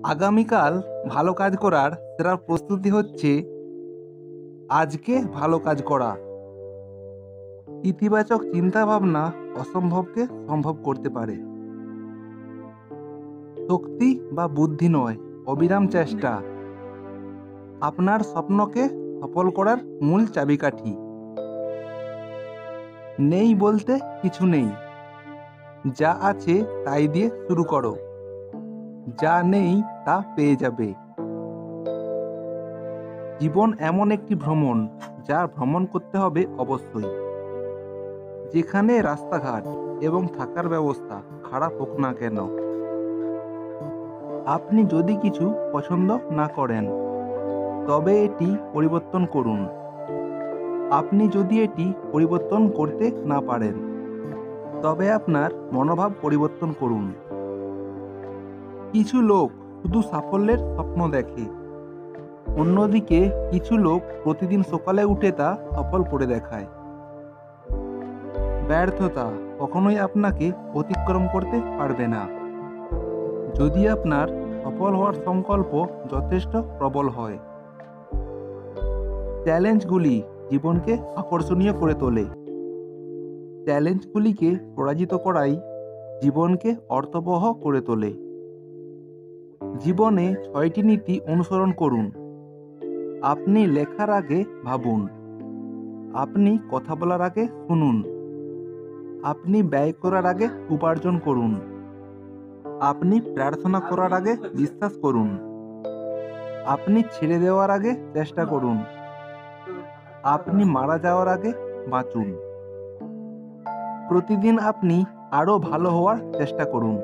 আগামীকাল ভালো কাজ করার সেরা প্রস্তুতি হচ্ছে আজকে ভালো কাজ করা। ইতিবাচক চিন্তাভাবনা অসম্ভবকে সম্ভব করতে পারে। শক্তি বা বুদ্ধি নয়, অবিরাম চেষ্টা আপনার স্বপ্নকে সফল করার মূল চাবিকাঠি। নেই বলতে কিছু নেই, যা আছে তাই দিয়ে শুরু করো, যা নেই তা পেয়ে যাবে। জীবন এমন একটি ভ্রমণ, যা ভ্রমণ করতে হবে অবশ্যই, যেখানে রাস্তাঘাট এবং থাকার ব্যবস্থা খারাপ হোক না কেন। আপনি যদি কিছু পছন্দ না করেন, তবে এটি পরিবর্তন করুন। আপনি যদি এটি পরিবর্তন করতে না পারেন, তবে আপনার মনোভাব পরিবর্তন করুন। কিছু লোক শুধু সাফল্যের স্বপ্ন দেখে, অন্যদিকে কিছু লোক প্রতিদিন সকালে উঠে তা সফল করে দেখায়। ব্যর্থতা কখনোই আপনাকে অতিক্রম করতে পারবে না, যদি আপনার সফল হওয়ার সংকল্প যথেষ্ট প্রবল হয়। চ্যালেঞ্জগুলি জীবনকে আকর্ষণীয় করে তোলে। চ্যালেঞ্জগুলিকে পরাজিত করাই জীবনকে অর্থবহ করে তোলে। জীবনে 6টি নীতি অনুসরণ করুন। আপনি লেখার আগে ভাবুন, আপনি কথা বলার আগে শুনুন, আপনি ব্যয় করার আগে উপার্জন করুন, আপনি প্রার্থনা করার আগে বিশ্বাস করুন, আপনি ছেড়ে দেওয়ার আগে চেষ্টা করুন, আপনি মারা যাওয়ার আগে বাঁচুন। প্রতিদিন আপনি আরও ভালো হওয়ার চেষ্টা করুন।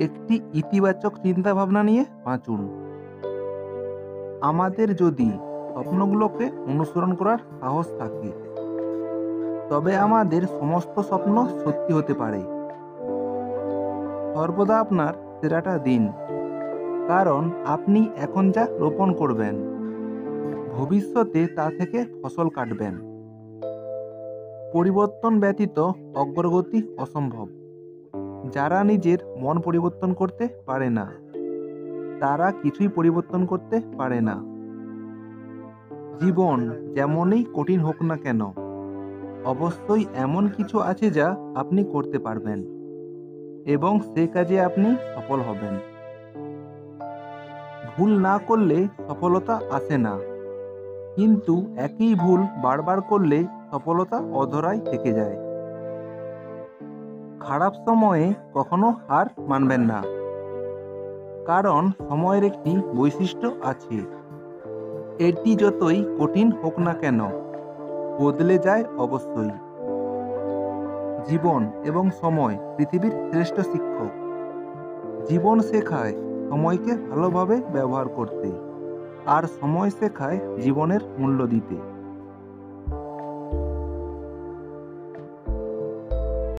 একটি ইতিবাচক চিন্তাভাবনা নিয়ে বাঁচুন। আমাদের যদি স্বপ্নগুলোকে অনুসরণ করার সাহস থাকে, তবে আমাদের সমস্ত স্বপ্ন সত্যি হতে পারে। সর্বদা আপনার সেরাটা দিন, কারণ আপনি এখন যা রোপণ করবেন, ভবিষ্যতে তা থেকে ফসল কাটবেন। পরিবর্তন ব্যতীত অগ্রগতি অসম্ভব। যারা নিজের মন পরিবর্তন করতে পারে না, তারা কিছুই পরিবর্তন করতে পারে না। জীবন যেমনই কঠিন হোক না কেন, অবশ্যই এমন কিছু আছে যা আপনি করতে পারবেন, এবং সে কাজে আপনি সফল হবেন। ভুল না করলে সফলতা আসে না, কিন্তু একই ভুল বারবার করলে সফলতা অধরাই থেকে যায়। খারাপ সময়ে কখনো হার মানবেন না, কারণ সময়ের একটি বৈশিষ্ট্য আছে। এটি যতই কঠিন হোক না কেন, বদলে যায় অবশ্যই। জীবন এবং সময় পৃথিবীর শ্রেষ্ঠ শিক্ষক। জীবন শেখায় সময়কে ভালোভাবে ব্যবহার করতে, আর সময় শেখায় জীবনের মূল্য দিতে।